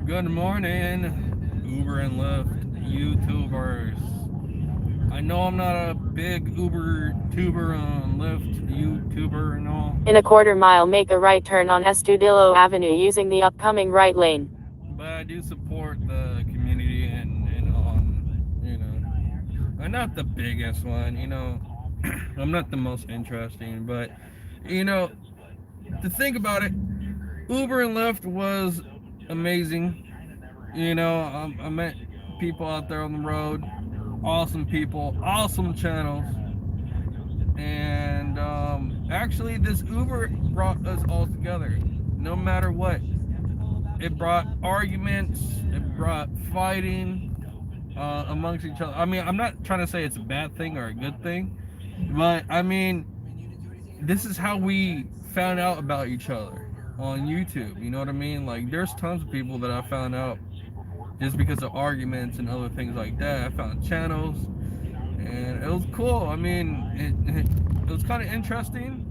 Good morning, Uber and Lyft YouTubers. I know I'm not a big Uber tuber and Lyft YouTuber and all, In a quarter mile, make a right turn on Estudillo Avenue using the upcoming right lane. but I do support the community and I'm not the biggest one. I'm not the most interesting, but you know, to think about it, Uber and Lyft was amazing. I met people out there on the road, awesome people, awesome channels, and actually, this Uber brought us all together. No matter what, it brought arguments, it brought fighting amongst each other. I mean, I'm not trying to say it's a bad thing or a good thing, but I mean, this is how we found out about each other on YouTube. You know what I mean? Like, there's tons of people that I found out just because of arguments and other things like that. I found channels, and it was cool. I mean, it was kind of interesting.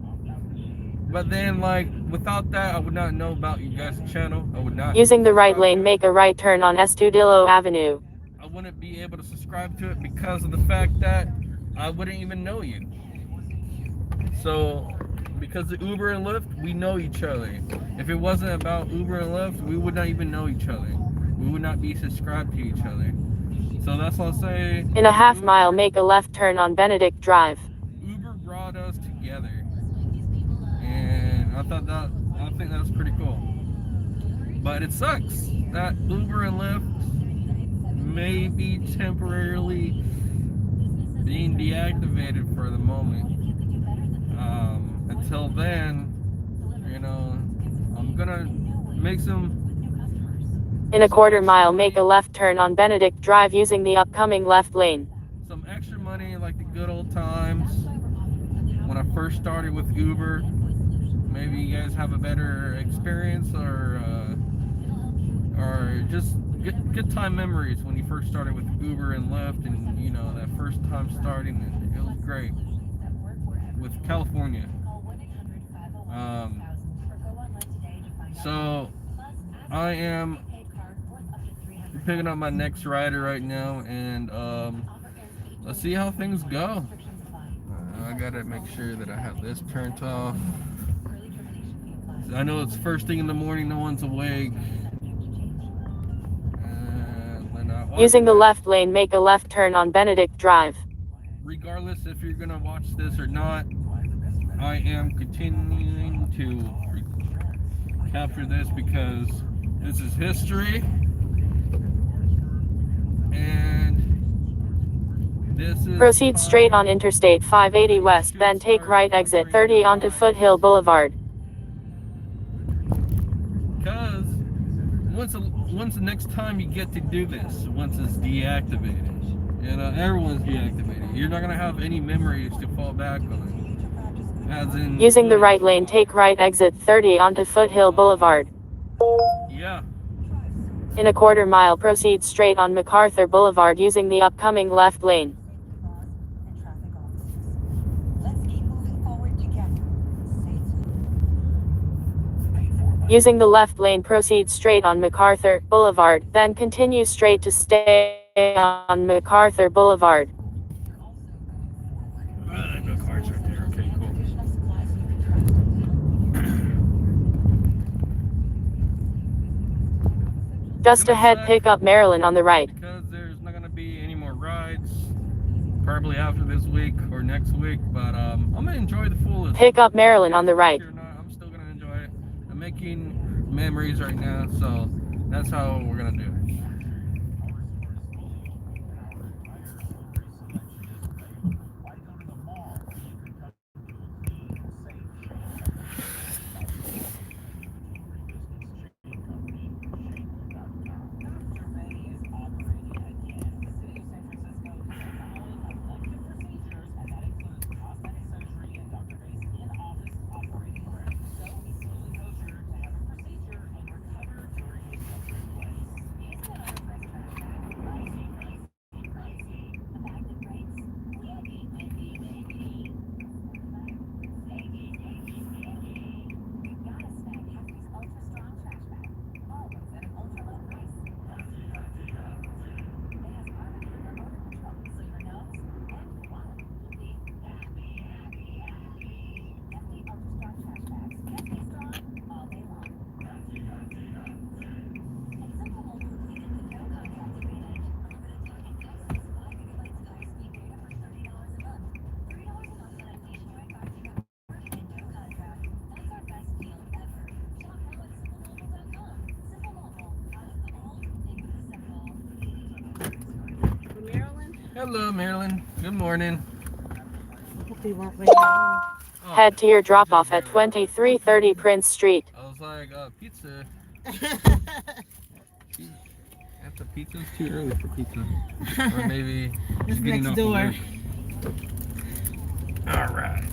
But then, like, without that, I would not know about you guys' channel. I would not Using the right subscribe lane, to it. make a right turn on Estudillo Avenue. I wouldn't be able to subscribe to it because of the fact that I wouldn't even know you. So, because of Uber and Lyft, we know each other. If it wasn't about Uber and Lyft, we would not even know each other. We would not be subscribed to each other. So that's what I'll say. In a half mile, Uber, make a left turn on Benedict Drive. Uber brought us together, and I think that's pretty cool. But it sucks that Uber and Lyft may be temporarily being deactivated for the moment. Until then, you know, I'm gonna make In a quarter extra mile, make a money, left turn on Benedict Drive using the upcoming left lane. some extra money like the good old times when I first started with Uber. Maybe you guys have a better experience or just good time memories when you first started with Uber and Lyft, and that first time starting, it was great with California. Um, so I am picking up my next rider right now, and let's see how things go. I gotta make sure that I have this turned off. I know it's first thing in the morning, no one's awake. And then Using the left lane, make a left turn on Benedict Drive. regardless if you're gonna watch this or not, I am continuing to capture this because this is history, and this is Proceed straight on Interstate 580 going West, to then take start right exit covering 30 onto my, Foothill Boulevard. because once the next time you get to do this, once it's deactivated, everyone's deactivated. You're not gonna have any memories to fall back on, as in Using the footage right lane, take right exit 30 onto Foothill Boulevard. Yeah. In a quarter mile, proceed straight on MacArthur Boulevard using the upcoming left lane. Using the left lane, proceed straight on MacArthur Boulevard, then continue straight to stay on MacArthur Boulevard. No cars right there. Okay, cool. It's Just gonna ahead, suck pick up Maryland on the right. because there's not gonna be any more rides, probably after this week or next week. But I'm gonna enjoy the fullest. Pick up Maryland If on the you like right. it or not, I'm still gonna enjoy it. I'm making memories right now, so that's how we're gonna do it. Hello, Marilyn. Good morning. Hope you weren't ready. Oh, Head to your drop just off at barely. 2330 Prince Street. I was like, pizza. After pizza's too early for pizza. Or maybe It's just getting next off door. of work. All right.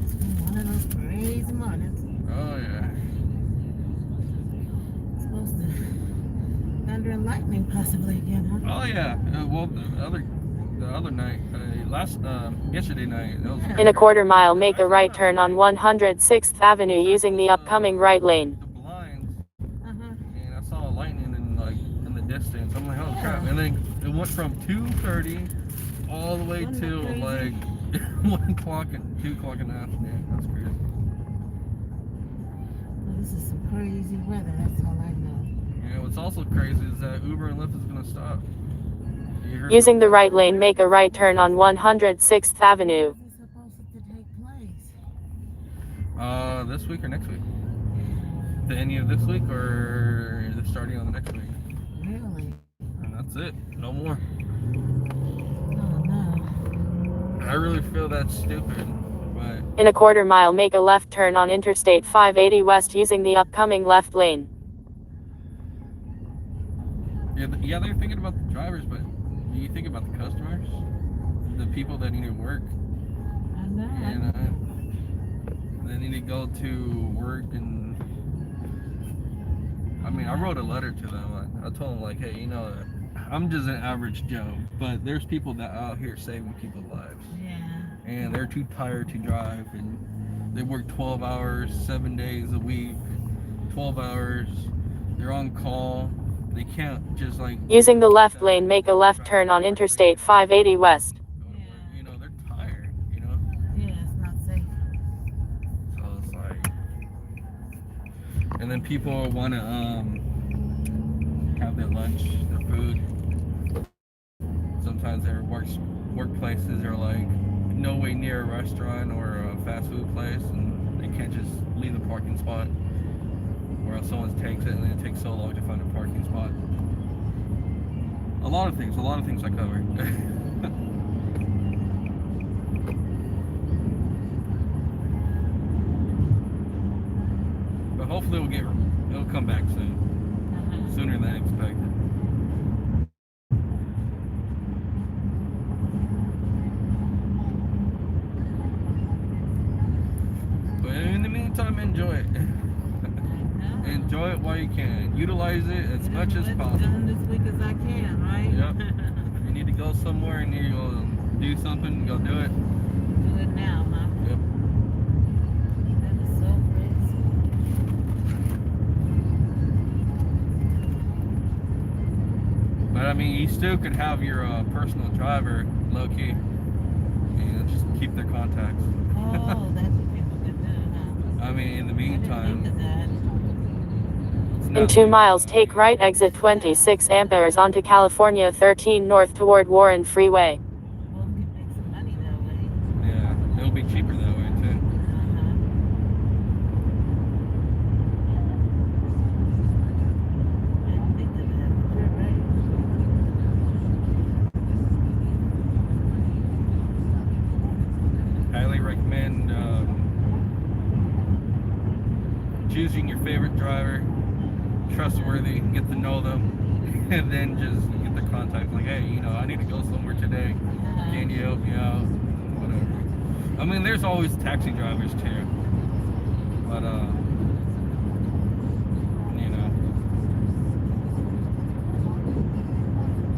It's been one of those crazy mornings. Oh yeah. It's supposed to thunder and lightning possibly again, huh? Oh yeah. Well, the other night, yesterday night, that was In a crazy. quarter mile, make I a thought right about turn on like 106th Avenue using the upcoming right lane. the blinds, Uh-huh. and I saw lightning in the distance. I'm like, oh Yeah. crap! And then it went from 2:30 all the way Wasn't that till crazy? like 1 o'clock and 2 o'clock in the afternoon. That's crazy. Well, this is some crazy weather, that's all I know. And what's also crazy is that Uber and Lyft is gonna stop. You heard Using the about right lane, make a right turn on 106th Avenue. When is it supposed to take place? that? This week or next week? The ending of this week or the starting on the next week? Really? And that's it. No more. Oh no. I really feel that's stupid, but In a quarter mile, make a left turn on Interstate 580 West using the upcoming left lane. yeah, they're thinking about the drivers, but do you think about the customers, the people that need to work? I know. And they need to go to work, and I mean, I wrote a letter to them. I told them like, hey, I'm just an average Joe, but there's people that are out here saving people's lives, Yeah. and they're too tired to drive, and they work 12 hours, 7 days a week, 12 hours. They're on call. They can't just like Using the left lane, make a left turn on Interstate 580 West. go to work. They're tired. Yeah, it's not safe. So it's like, and then people want to have their lunch, their food. Sometimes their workplaces are like no way near a restaurant or a fast food place, and they can't just leave the parking spot, or else someone takes it, and then it takes so long to find a parking spot. A lot of things I covered. But hopefully it'll come back soon, sooner than expected. But in the meantime, enjoy it. Enjoy it while you can. Utilize it as much as possible. Done this week as I can, right? Yep. If you need to go somewhere and you go do something, go do it. Do it now, huh? Yep. That is so crazy. But I mean, you still could have your personal driver, low key, and just keep their contacts. Oh, that's what people could do, huh? I mean, in the I didn't think meantime, of that. it's In not 2 like, miles, take right exit 26 amperes onto California 13 north toward Warren Freeway. Well, we could make some money that way. yeah, it'll be cheaper that way too. Uh-huh. I didn't think of that, but you're right. Highly recommend choosing your favorite driver, trustworthy, get to know them, and then just get the contact. Like, hey, I need to go somewhere today. Can you help me out? Whatever. I mean, there's always taxi drivers too, but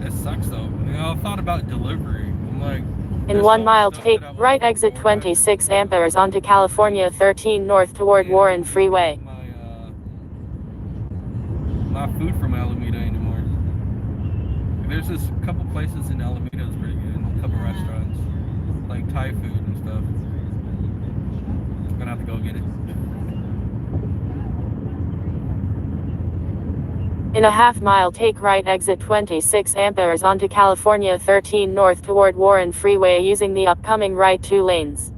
it sucks though. I thought about delivery. I'm like, In there's 1 so much mile, stuff take that I would right do exit before I had 26 amperes onto California 13 north toward Yeah, Warren Freeway. my food from Alameda anymore. There's this couple places in Alameda that's pretty good. A couple restaurants, like Thai food and stuff. Gonna have to go get it. In a half mile, take right exit 26 amperes onto California 13 north toward Warren Freeway using the upcoming right 2 lanes.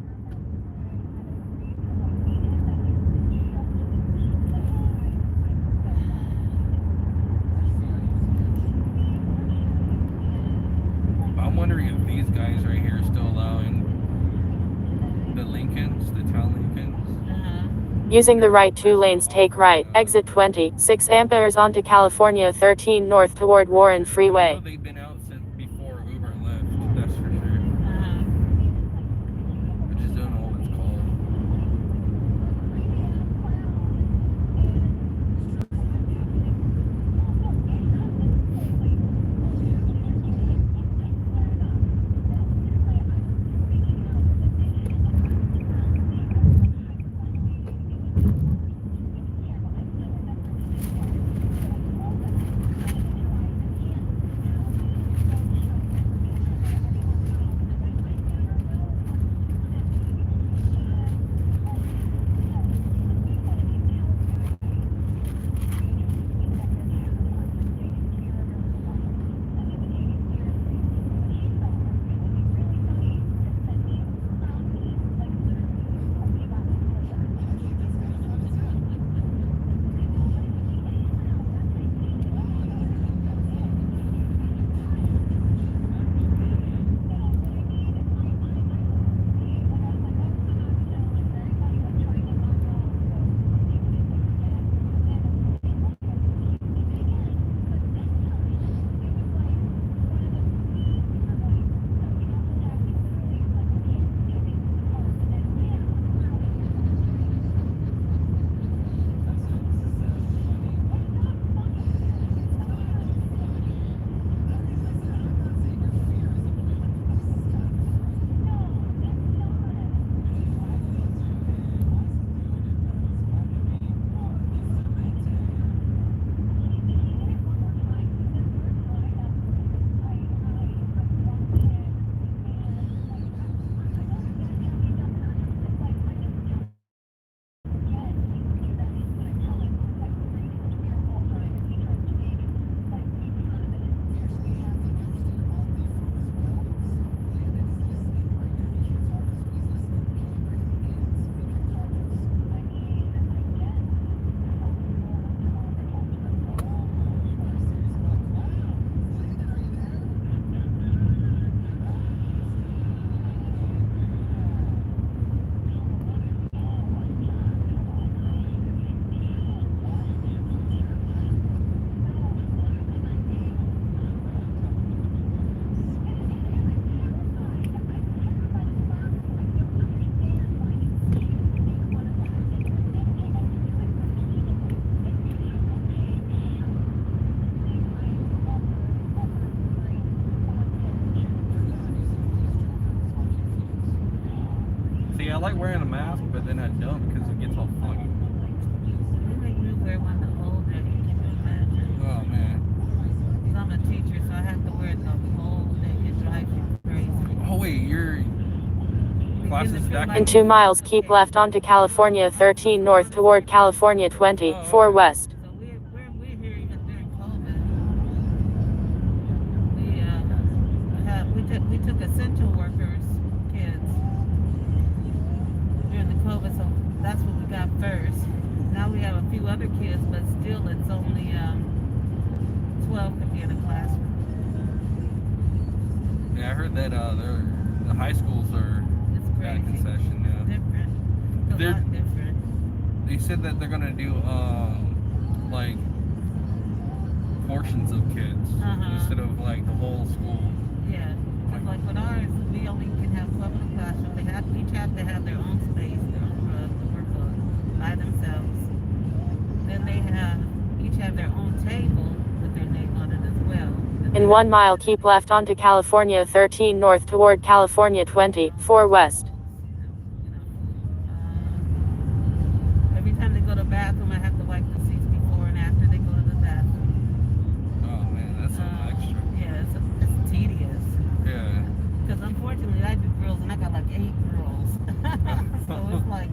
wondering if these guys right here are still allowing the Lincolns, the town Lincolns. Using the right 2 lanes, take right, exit 20, 6 amperes onto California 13 north toward Warren I Freeway. know they've been out since before Uber and Lyft, that's for sure. I just don't know what it's called. See, I like wearing a mask, but then I don't because it gets all foggy. They make me wear one the whole day. Can you imagine? Oh man. 'Cause I'm a teacher, so I have to wear it the whole day. It drives me crazy. Oh wait, your class is back In 2 miles, keep left onto California 13 north toward California 20, 4 west. So we're here even during COVID. We took essential workers kids during the COVID, so that's what we got first. Now we have a few other kids, but still it's only 12 could be in a classroom. Yeah, I heard that the high schools are It's at a crazy. concession now. Different. It's a They're- lot different. They said that they're gonna do like portions of kids instead of like the whole school. Yeah. 'Cause like with ours, we only can have 12 in the classroom. Each have to have their own space, their own workbook by themselves. Then they each have their own table with their name on it as well. In 1 mile, keep left onto California 13 north toward California 20, 4 west. Every time they go to the bathroom, I have to wipe the seats before and after they go to the bathroom. Oh man, that's something extra. Yeah, it's tedious. Yeah. Because unfortunately, I do girls and I got like 8 girls. So it's like,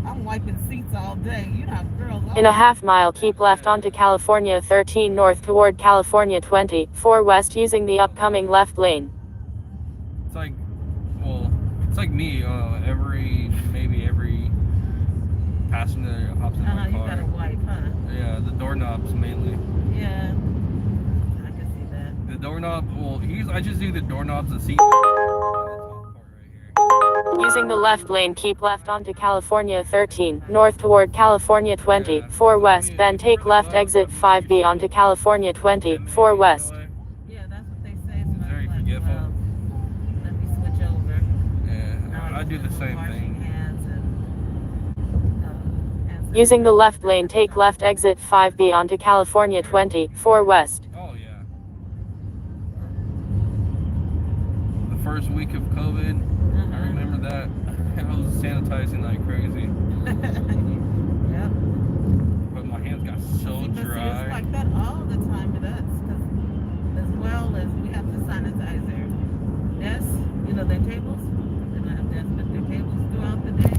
I'm wiping seats all day. You know, girls. In a half mile, keep left onto California 13 north toward California 20, 4 west using the upcoming left lane. It's like, well, it's like me. Maybe every passenger hops in my You car. gotta wipe, huh? Yeah, the doorknobs mainly. Yeah. I can see that. The doorknob. Well, I just do the doorknobs and seat. Right Using the left lane, keep left onto California 13, north toward California 20, yeah. 4 I west, mean, then it's take pretty left low, exit but you 5B should onto California 20, 10 4 maybe that west. way. Yeah, that's what they say. So I Very was like, forgetful. well, let me switch over. Now Yeah, I I can do do the more same washing thing. hands and hand Using the sanitizer, left that lane, kind of take stuff. left exit 5B onto California 20, 4 west. Oh yeah. The first week of COVID, I remember that. I was sanitizing like crazy, Yep. but my hands got so But see, it's dry. like that all the time with us, because as well as we have to sanitize their desks, their tables. They don't have desks, but their tables throughout the day.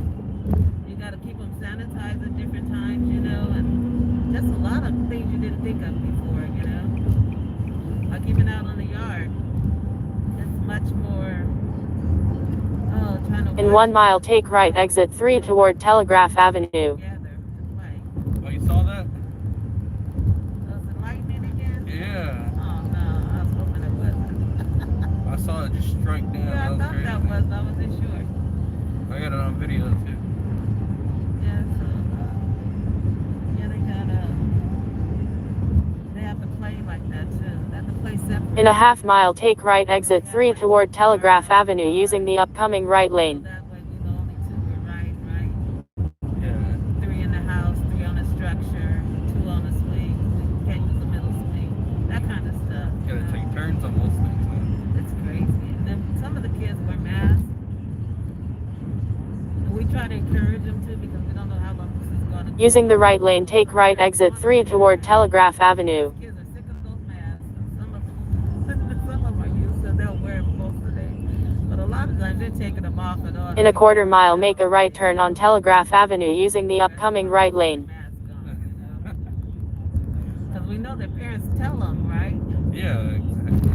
You got to keep them sanitized at different times, and just a lot of things you didn't think of before. Like even out on the yard, it's much more, oh, trying to In watch 1 mile, take right exit 3 toward Telegraph Avenue. together to play. Oh, you saw that? Was it lightning again? Yeah. Oh no, I was hoping it wasn't. I saw it just strike down. Yeah, I That was thought crazy. that was, but I wasn't sure. I got it on video too. Yeah, so yeah, they have to play like that too. They have to play separate. In a half mile, take right exit 3 toward Telegraph Avenue using the upcoming right So lane. that way we know only two were right. Yeah. Three in the house, three on the structure, two on the swing. We can't use the middle swing. That kind of stuff. Gotta take turns on most things now. It's crazy. And then some of the kids wear masks. And we try to encourage them to because we don't know how long this is going to go. Using the right lane, take right exit 3 toward Telegraph Avenue. These kids are sick of those masks. Some of them are used to they'll wear them most of the day. But a lot of times they're taking them off and on. In a quarter mile, make a right turn on Telegraph Avenue using the upcoming right lane. Because we know their parents tell them, right? Yeah, exactly.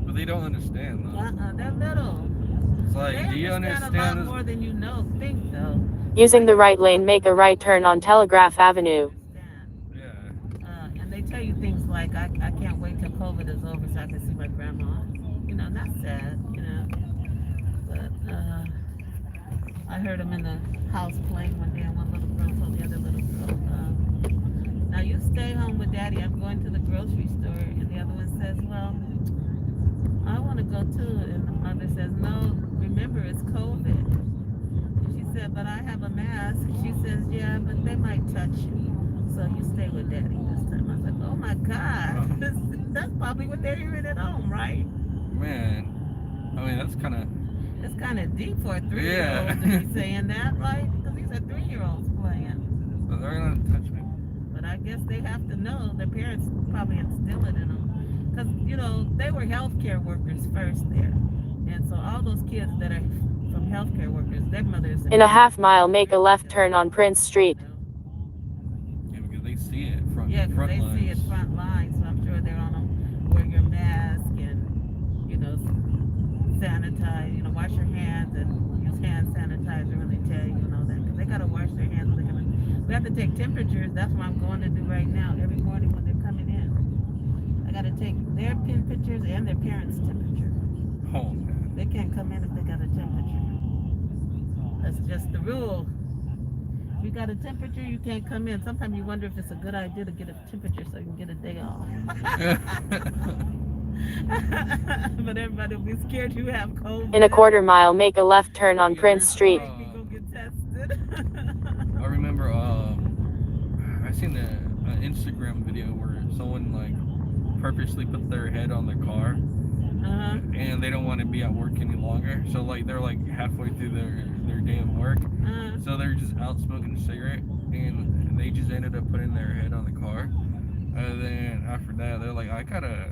But they don't understand though. They're little. It's like, They do you understand a lot understand more this? than you think, though. Using the right lane, make a right turn on Telegraph Avenue. Yeah. And they tell you things like, I can't wait till COVID is over so I can see my grandma. And that's sad. But I heard them in the house playing one day, and one little girl told the other little girl, now you stay home with daddy, I'm going to the grocery store. And the other one says, well, I want to go too. And the mother says, no, remember it's COVID. And she said, but I have a mask. She says, yeah, but they might touch you. So you stay with daddy this time. I was like, oh my God. That's probably what they're hearing at home, right? Man, I mean that's kind of. It's kind of deep for a 3-year-old to be saying that, right? Because these are 3-year-olds playing. So they're gonna touch me. But I guess they have to know. Their parents probably instill it in them. Because, they were healthcare workers first there. And so all those kids that are from healthcare workers, their mothers... In a half mile, make a left turn on Prince Street. Yeah, because they see it front. Yeah, because front they lines. see it front lines. So I'm sure they're on them. Wear your mask and, sanitize, wash your hands and use hand sanitizer when they tell you and all that. Because they got to wash their hands. We have to take temperatures. That's what I'm going to do right now. Every morning when they're coming in, I got to take their temperatures and their parents' temperature. Oh man. They can't come in if they got a temperature. That's just the rule. If you got a temperature, you can't come in. Sometimes you wonder if it's a good idea to get a temperature so you can get a day off. But everybody will be scared you have COVID. In a quarter mile, make a left turn on Prince Street. You go get tested. I remember I seen an Instagram video where someone like purposely put their head on their car and they don't want to be at work any longer, so like they're like halfway through their day of work, so they're just out smoking a cigarette and they just ended up putting their head on the car, and then after that they're like, I got a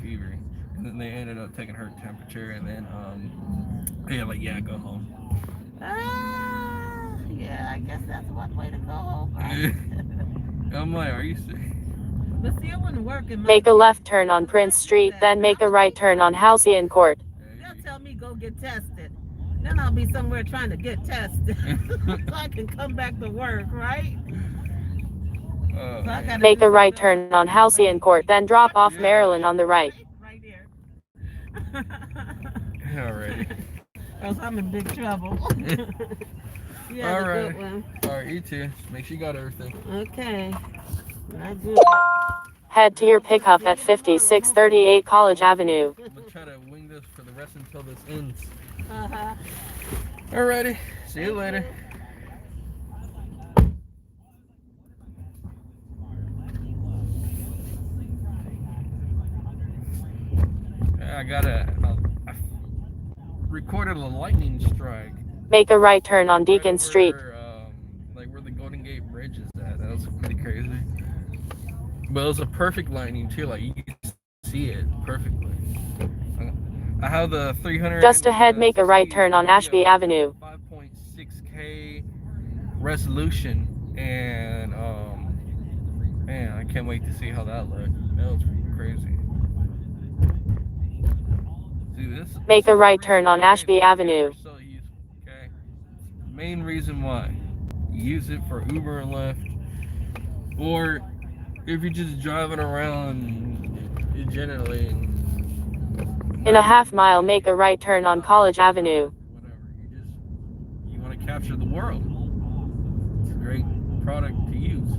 fever, and then they ended up taking her temperature, and then yeah, go home. Yeah, I guess that's one way to go home, right? I'm like, are you serious? But see, it wouldn't work in my Make a left turn on Prince Street, then make a right turn on Halcyon Court. They'll tell me go get tested. Then I'll be somewhere trying to get tested so I can come back to work, right? So I gotta Make do a right something turn on Halcyon Court, then drop off Yeah. Maryland on the right. right Alrighty. Or else I'm in big trouble. You have a Alright. good one. Alright, you too. Make sure you got everything. Okay. I do. Head to your pickup at 5638 College Avenue. I'm gonna try to wing this for the rest until this ends. Uh-huh. Alrighty. See you Thank later. you. Yeah, I recorded a lightning strike Make a right turn on right Deacon Street. over, like where the Golden Gate Bridge is at. That was pretty crazy. But it was a perfect lightning too. Like you could see it perfectly. I have the Just ahead, make a right 360 turn on Ashby video Avenue. 5.6K resolution, and man, I can't wait to see how that looked. That was crazy. See this Make is a the right reason turn on why Ashby videos Avenue. are so useful. Okay, main reason why you use it for Uber and Lyft, or if you're just driving around generally and In a not half even mile, looking make a right turn on College Avenue. whatever. You want to capture the world. It's a great product to use.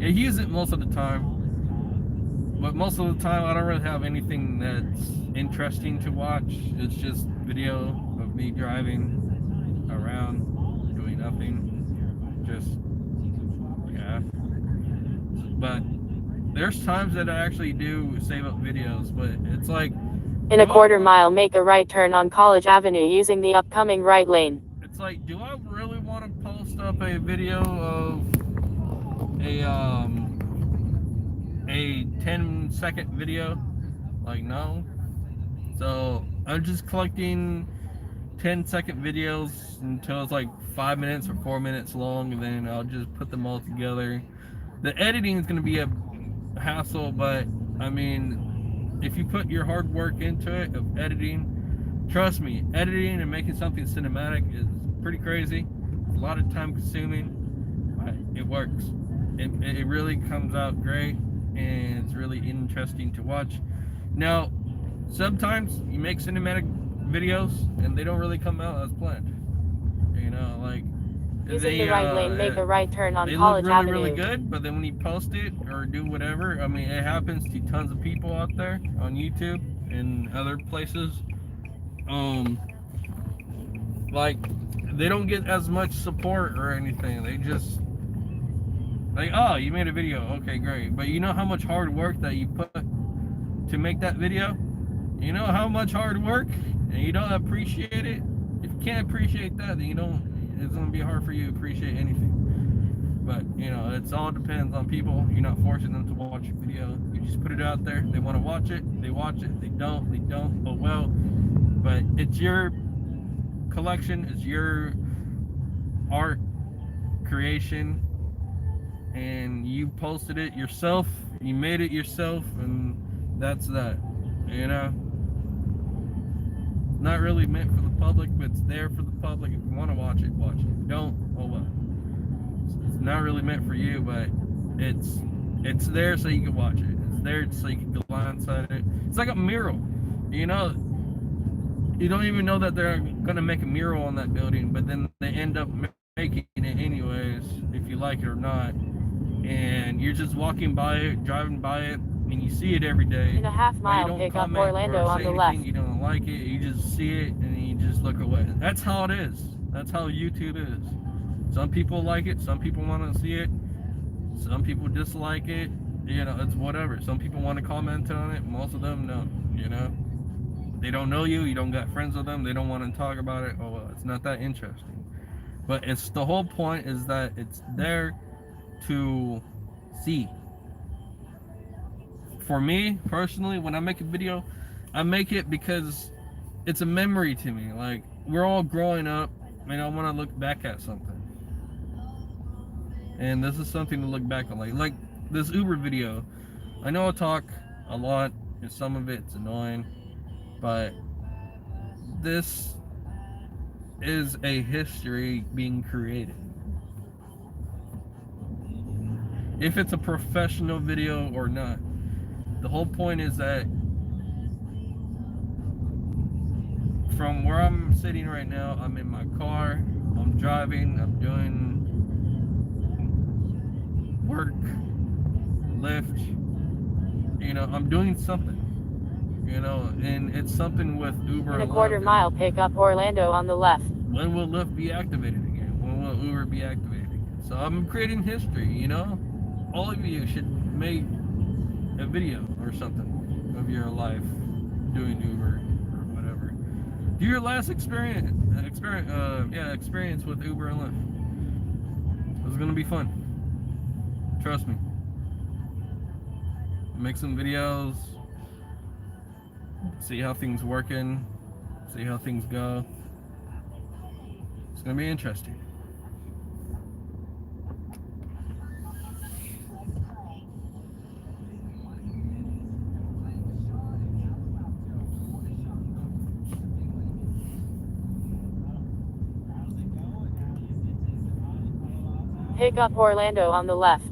I use it most of the time, but most of the time I don't really have anything that's interesting to watch. It's just video of me driving around, doing nothing. Just yeah. But there's times that I actually do save up videos, but it's like, In a quarter mile, make a right turn on College Avenue using the upcoming right lane. it's like, do I really want to post up a video of a 10-second video? Like, no. So I'm just collecting 10-second videos until it's like 5 minutes or 4 minutes long, and then I'll just put them all together. The editing is going to be a hassle, but I mean, if you put your hard work into it of editing, trust me, editing and making something cinematic is pretty crazy. It's a lot of time consuming, but it works. It really comes out great, and it's really interesting to watch. Now, sometimes you make cinematic videos and they don't really come out as planned. You know, like Using the right lane, make a right turn on they look College really Avenue. good, but then when you post it or do whatever, I mean, it happens to tons of people out there on YouTube and other places. Um, like they don't get as much support or anything. They just like, oh, you made a video, okay, great. But you know how much hard work that you put to make that video? You know how much hard work, and you don't appreciate it. If you can't appreciate that, then you don't. It's gonna be hard for you to appreciate anything. But you know, it's all depends on people. You're not forcing them to watch your video. You just put it out there. They want to watch it. They watch it. They don't. They don't. Oh well. But it's your collection. It's your art creation, and you posted it yourself. You made it yourself, and that's that. You know, not really meant for the public, but it's there for the public. If you want to watch it, watch it. If you don't, oh well. It's not really meant for you, but it's there so you can watch it. It's there so you can go inside it. It's like a mural. You know, you don't even know that they're gonna make a mural on that building, but then they end up making it anyways, if you like it or not. And you're just walking by it, driving by it, and you see it every day. In a half But you mile, don't pick up comment Orlando or on say the anything. left. You don't like it. You just see it and you just look away. That's how it is. That's how YouTube is. Some people like it. Some people want to see it. Some people dislike it. You know, it's whatever. Some people want to comment on it. Most of them don't. You know, they don't know you. You don't got friends with them. They don't want to talk about it. Oh well, it's not that interesting. But it's the whole point is that it's there to see. For me personally, when I make a video, I make it because it's a memory to me. Like we're all growing up, and I want to look back at something. And this is something to look back on. Like this Uber video. I know I talk a lot, and some of it's annoying, but this is a history being created. If it's a professional video or not, the whole point is that from where I'm sitting right now, I'm in my car, I'm driving, I'm doing work, Lyft, I'm doing something, and it's something with Uber In a and quarter Lyft. mile, pick up Orlando on the left. When will Lyft be activated again? When will Uber be activated again? So I'm creating history, All of you should make a video or something of your life doing Uber or whatever. Do your last experience with Uber and Lyft. It's gonna be fun. Trust me. Make some videos. See how things working. See how things go. It's gonna be interesting. Pick up Orlando on the left.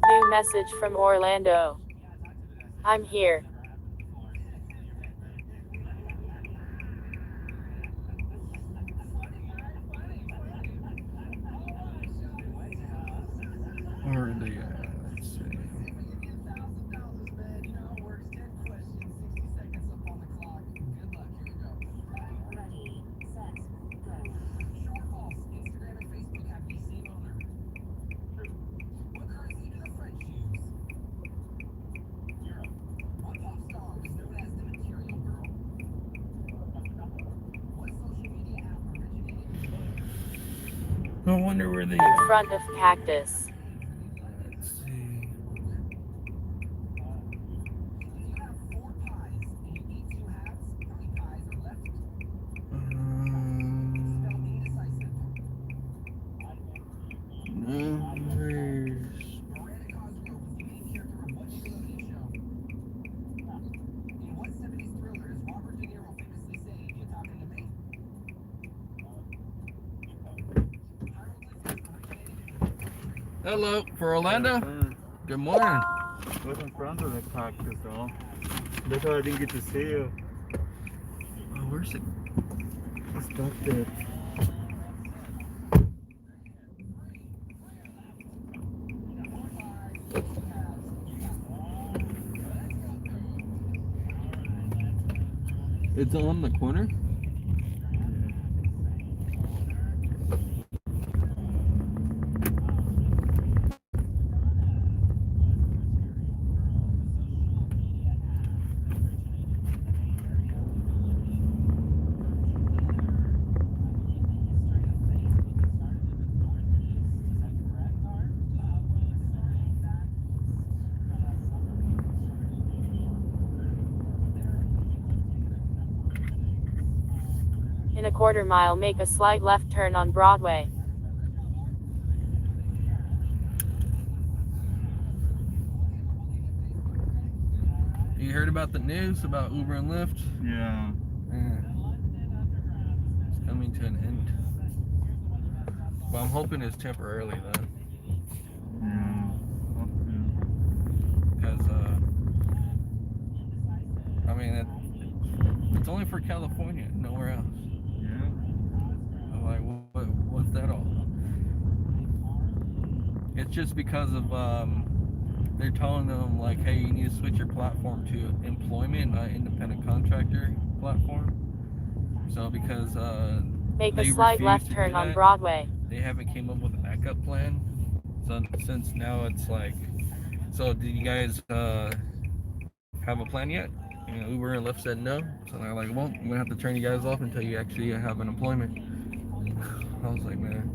New message from Orlando. I'm here. Where are they at? Let's see. I wonder where they In are. front of Cactus. Let's see. Numbers. Hello, for Orlando. Good morning. I was in front of the cactus though. That's why I didn't get to see you. Oh, where's it? I stuck there. It's on the corner. In a quarter mile, make a slight left turn on Broadway. You heard about the news about Uber and Lyft? Yeah. It's coming to an end. But I'm hoping it's temporarily though. Yeah. Because I mean it's only for California, nowhere else. Yeah. I'm like, what's that all about? It's just because of they're telling them like, hey, you need to switch your platform to employment, not independent contractor platform. So because Make a they slight refuse left to do turn on that, Broadway. they haven't came up with a backup plan. So since now it's like, so did you guys have a plan yet? Uber and Lyft said no. So they're like, well, we're gonna have to turn you guys off until you actually have an employment. I was like, man,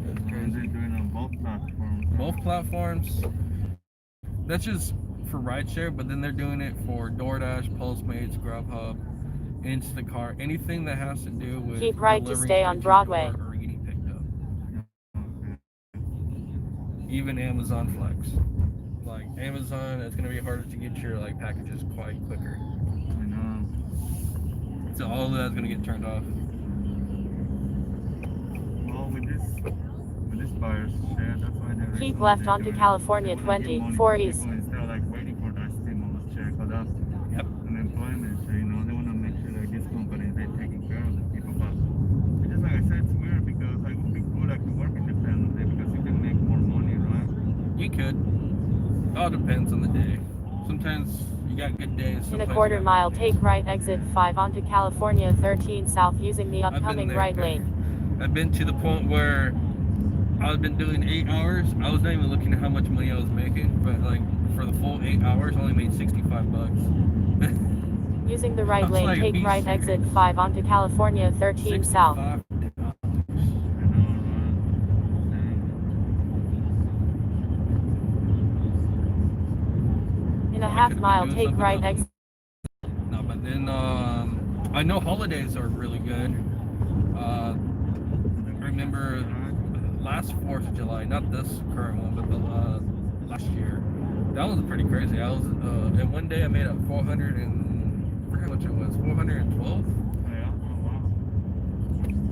that's They're crazy. doing it on both platforms. Both platforms. That's just for rideshare, but then they're doing it for DoorDash, Postmates, Grubhub, Instacart, anything that has to do with Keep right to delivering stay straight on to your Broadway. door or getting picked up. even Amazon Flex. Like Amazon, it's gonna be harder to get your like packages quite quicker. I know. So all of that's gonna get turned off. Well, with this virus shit, that's why they're Keep recently left they're onto doing California they want to give 20, money 4 to East. people instead of like waiting for that stimulus check or that Yep. unemployment. So, you know, they want to make sure like these companies they're taking care of the people. But it's just like I said, it's weird because like it would be cool like to work independently because you can make more money, right? You could. All depends on the day. Sometimes you got good days. In a Sometimes you quarter got mile, bad take days. right exit 5 onto California 13 South using the I've been upcoming there. right lane. I've been to the point where I've been doing 8 hours. I was not even looking at how much money I was making, but like for the full 8 hours, I only made $65. Using the I right was lane, like, take "Are you right exit serious?" 5 onto California 13 South. $65. I know, right? Dang. In a I half could have been mile, doing take something right else. exit. No, but then I know holidays are really good. Remember last 4th of July, not this current one, but the last year. That was pretty crazy. I was in one day I made up 400 and I forget how much it was, 412. Yeah. Oh wow.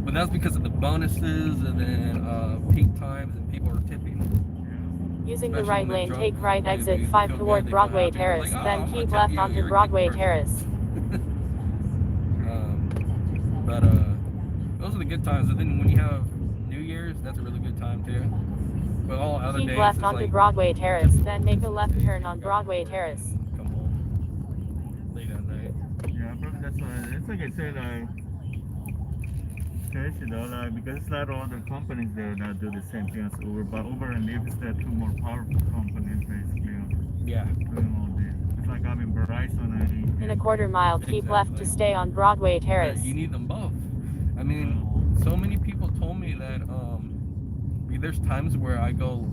But that's because of the bonuses and then peak times and people were tipping. Yeah. Using the Especially right when they're lane, drunk, take right they exit feel 5 good, toward they feel Broadway happy. They're like, Terrace, oh, then I'm gonna keep tip left you. onto You're a good Broadway person. Terrace. But those are the good times. And then when you have New Year's, that's a really good time too. But all other Keep days, left it's onto like Broadway Terrace, typical then make a business left day. turn You on gotta go to Broadway work Terrace. and come home late at night. Yeah, probably that's why. It's like I said, like crazy though, like because it's not all the companies there that do the same thing as Uber, but Uber and Lyft is the two more powerful companies basically Yeah, doing all this. It's like having Verizon and In a AT&T. quarter mile, keep left to exactly. stay on Broadway But Terrace. you need them both. I mean, Yeah. so many people told me that there's times where I go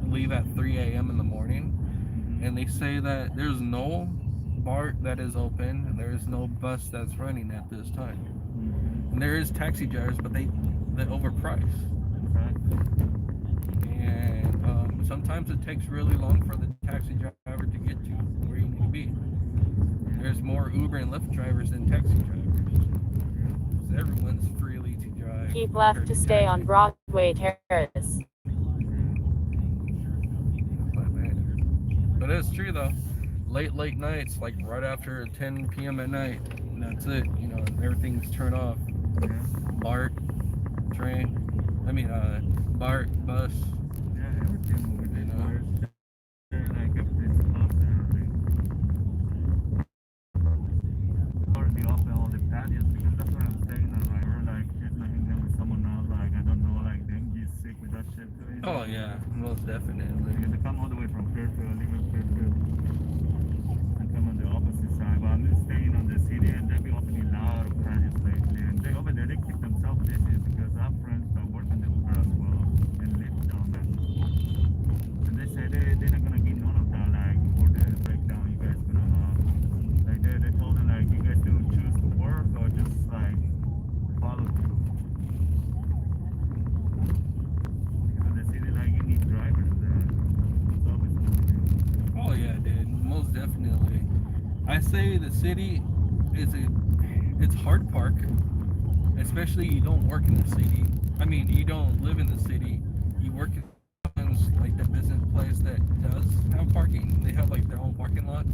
leave at 3 a.m. in the morning, Mm-hmm. and they say that there's no BART that is open, and there is no bus that's running at this time. Mm-hmm. And there is taxi drivers, but they overprice. Exactly. And sometimes it takes really long for the taxi driver to get to where you need to be. Yeah. There's more Uber and Lyft drivers than taxi drivers. Yeah. So everyone's freely to drive Keep left compared to to stay on taxi. Broadway Terrace. But man, but it's true though. Late nights, like right after 10 p.m. at night, and that's it. You know, everything's turned off. Yeah. BART, train. I mean, BART, bus. Yeah. Everything with You this know. virus, like everything's closed and everything. Already open all the patios because that's where I'm staying at. Right, we're like just like hanging out with someone else. Like I don't know, like dengue sick with that shit too. You know? Oh yeah, most definitely. Because they come all the way from Fairfield, live in Fairfield, and come on the opposite side. But I'm just staying on the city, and they've been opening a lot of patios lately. And they over there, they keep themselves busy because I have friends that work in the Uber as well and live down there. And they say they're not gonna give none of that like for the breakdown you guys gonna have. Like they told them like you guys do choose to work or just like follow through. Because in the city like you need drivers there. It's always moving. Oh yeah, dude, most definitely. I say the city is it's hard park, especially you don't work in the city. I mean, you don't live in the city. You work in like the business place that does have parking. They have like their own parking lot,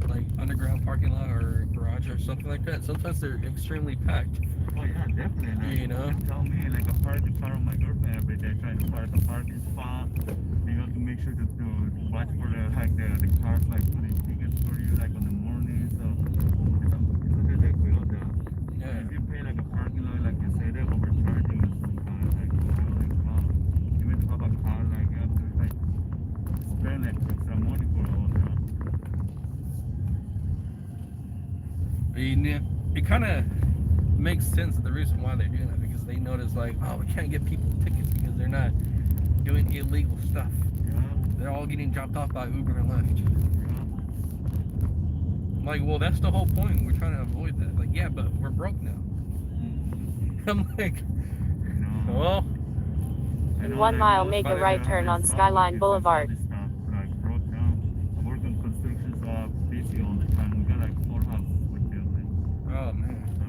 like underground parking lot or garage or something like that. Sometimes they're extremely packed. Oh yeah, definitely. Like You know. you tell me, like I park the car of my girlfriend every day, trying to park a parking spot. You have to make sure to watch for the cars like putting tickets for you like on the morning. So it's a headache with all that. Yeah. And if you pay like a parking lot, like you say, they're overcharging you sometimes. Like holy cow! Even to have a car, like you have to like spend like extra money for all that. It kind of makes sense the reason why they're doing that because they notice like, oh, we can't get people tickets because they're not doing illegal stuff. Yeah, They're all getting dropped off by Uber and Lyft. yeah. I'm like, well, that's the whole point. We're trying to avoid that. Like, yeah, but we're broke now. Mm-hmm. I'm like, No. well, I In know, one like mile, most make a of right turn on Skyline offices and all Boulevard. this stuff like broke down. I work on construction, so I'm busy all the time. We got like 4 houses we're building. Oh man. So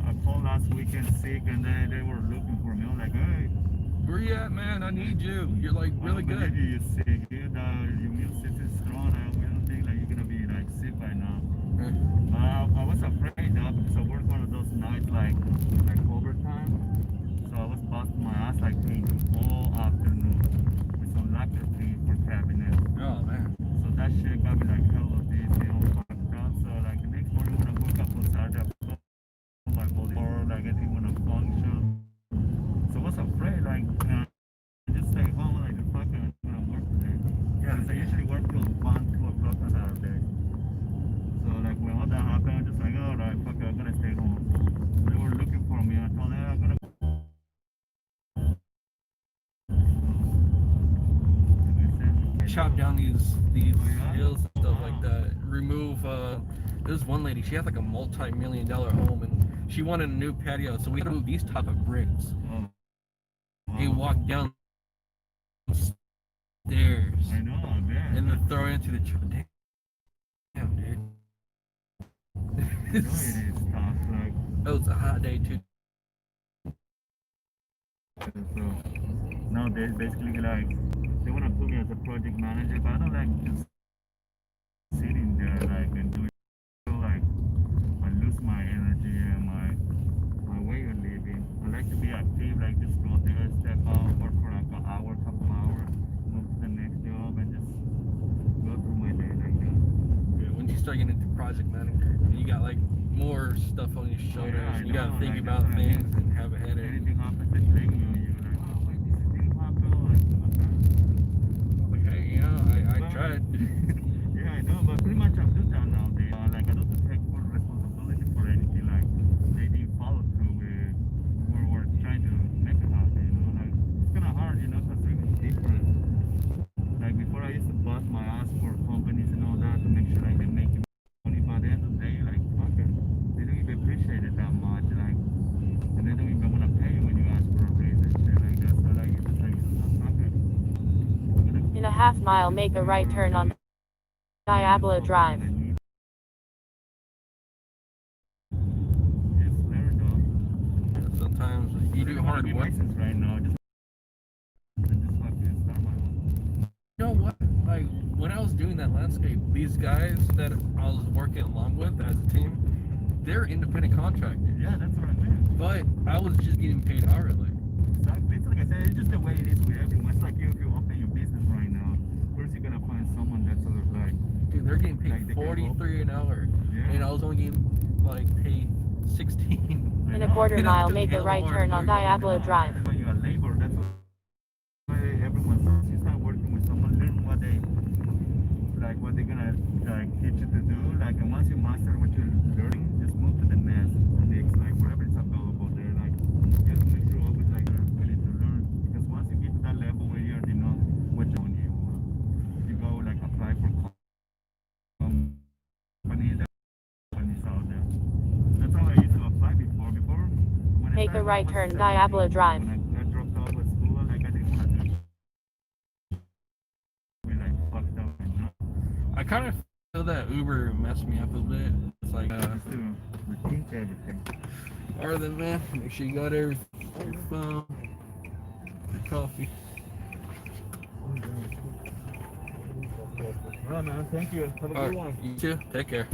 I called last weekend sick, and they were looking for me. I'm like, hey, Where you at, man? I need you. You're like I really don't believe good. you're sick. Your immune system is strong. We don't think like you're gonna be like sick by now. Eh, I was afraid though because I worked one of those nights like overtime. So I was busting my ass like painting all afternoon with some lacquer paint for cabinets. Oh man. So that shit got me like hella dizzy, all fucked up. So like the next morning when I woke up on Saturday, I felt my body or like I didn't want to function. So I was afraid like just stay home like the fuck I'm gonna work today. Because I Yeah. usually work till 1, 2 o'clock on Saturday. So like when all that happened, I'm just like, alright, fuck it, I'm gonna stay home. They were looking for me. I told them, hey, I'm gonna go to work. Chop down these Oh yeah? hills and Oh stuff like wow. that. Remove there's one lady, she had like a multi-million-dollar home and she wanted a new patio, so we had to move these type of bricks. Oh And wow. walk downstairs I know, I bet. and then throw it into the damn dude. I know it is tough. Like, It was a hot day too. so now they basically like they want to put me as a project manager, but I don't like just sitting there like and doing. I feel like I lose my energy and my way of living. I like to be active, like just go there, step out, work for like an hour, couple hours, move to the next job, and just go through my day like that. Yeah, when you start getting into project manager, you got like more stuff on your Oh shoulders. yeah, I You got know. to think Like that's about what I things mean. and have a headache. Anything happens, they blame you on you. Like, oh, why this didn't happen? Like, okay. Like, hey, you know, I But tried. yeah, I know. But pretty much I do that nowadays. Like I don't take full responsibility for anything. Like they didn't follow through with what we're trying to make it happen. You know, like it's kind of hard. You know, because it's different. Like before, I used to bust my ass for companies and all that to make sure like they make money. But at the end of the day, like fuck it, they don't even appreciate it that much. Like, and they don't even want to pay you when you ask for a raise and shit like that. So like it's just like fuck it. I'm gonna In a half keep mile, just make a doing what right I'm turn on doing and just Diablo focus Drive. on my needs. Just learn though. Sometimes I you really do want to hard be work. licensed right now. Just fucking start my own. You know what? Like when I was doing that landscape, these guys that I was working along with as a team, they're independent contractors. Yeah, that's what I meant. But I was just getting paid hourly. Exactly. It's like I said, it's just the way it is with everyone. It's like you, if you open your business right now, first you're gonna find someone that's sort of Dude, they're getting like paid they can help. 43 an hour, and Yeah. I was only getting like paid 16. I In a know. quarter And I was mile, doing make a hella right hard turn on work. I Diablo know. Drive. When you are labor, that's why everyone starts. You start working with someone, learn what they like, what they're gonna like teach you to do. Like, and once you master what you're learning, just move to the next, like whatever is available there. Like, you have to make sure always like you're willing to learn because once you get to that level where you already know what you go like apply for companies out there. That's how I used to apply before. Before when I Make a started when I right was turn 17, Diablo Drive. when I dropped out of school, like I didn't want to be like fucked up and not I kind of feel that Uber messed me up a bit. It's like, just to rethink everything. other than that, make sure you got everything, your phone, your coffee. Well, man, thank you. Have a All good right, one. you too. Take care.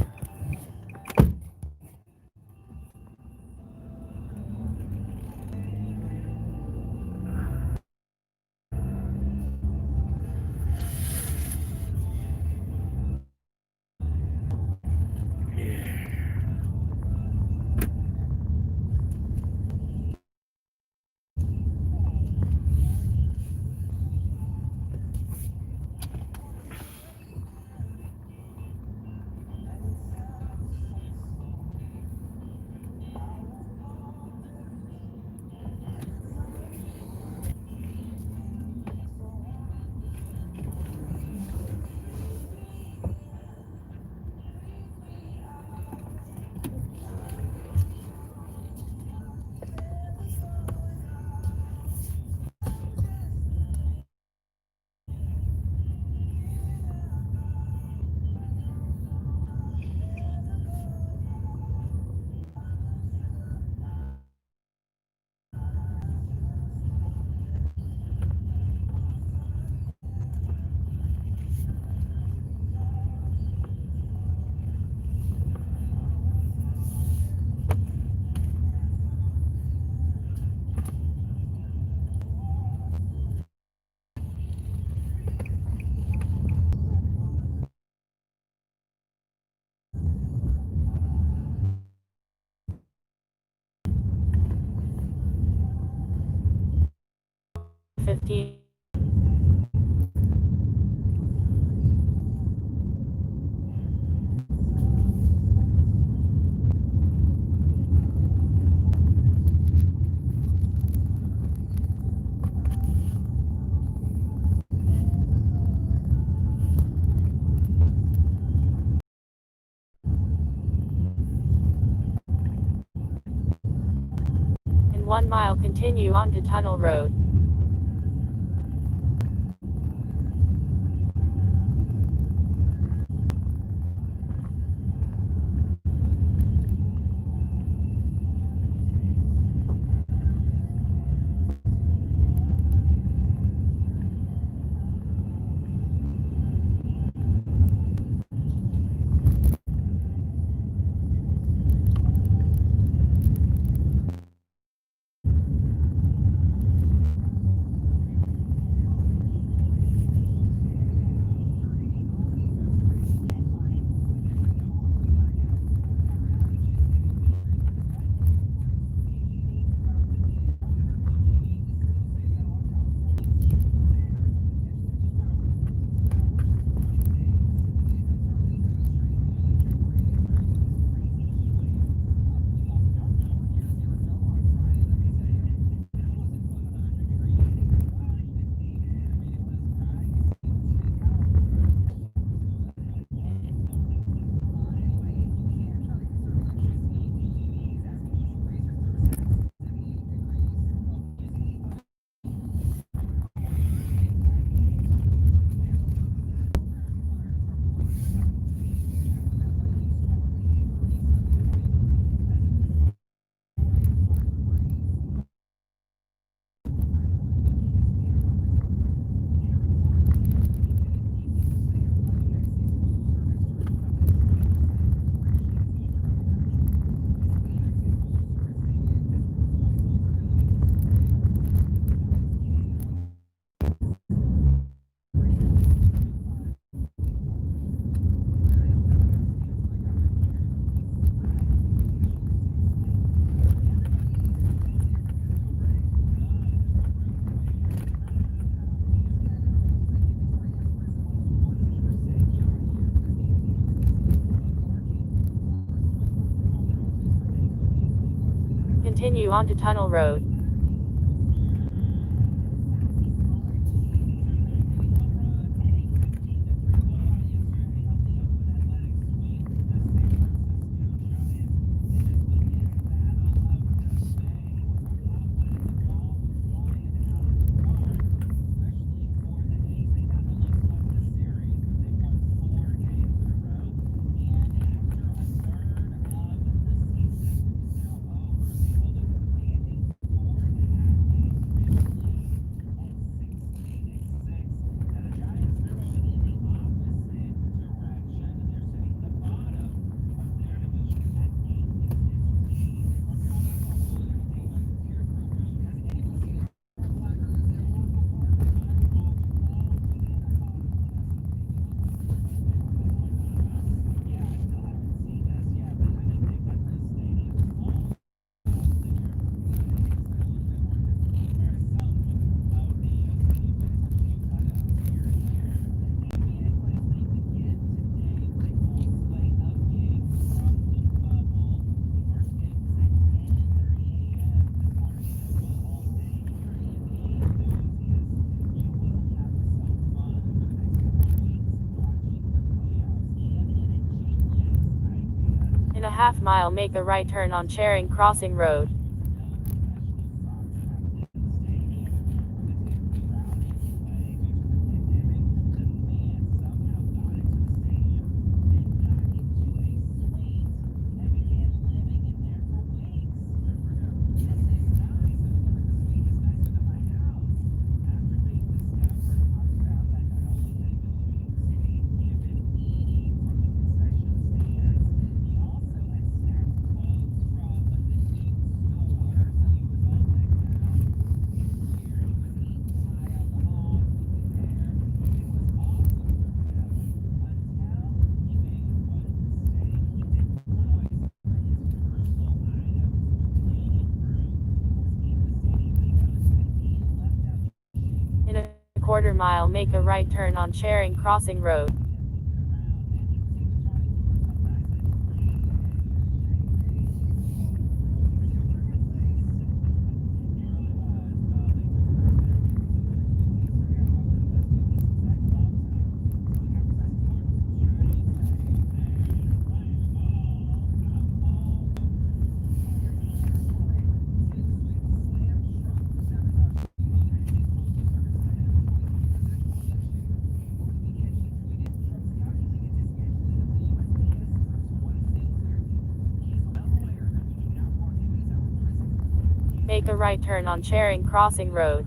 15. In 1 mile, continue onto Tunnel Road. Continue onto Tunnel Road. In a half mile, make a right turn on Charing Crossing Road. quarter mile, make a right turn on Charing Crossing Road. Make a right turn on Charing Crossing Road.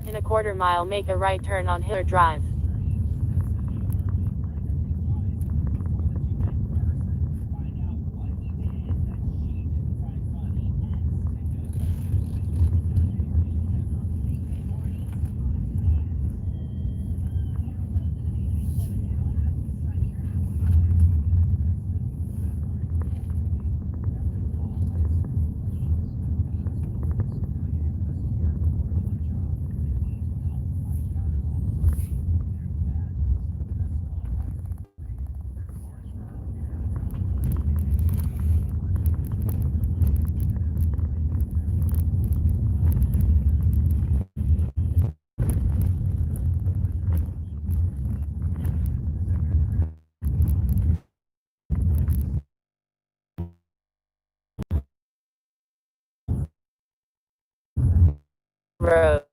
In a quarter mile, make a right turn on Hiller Drive.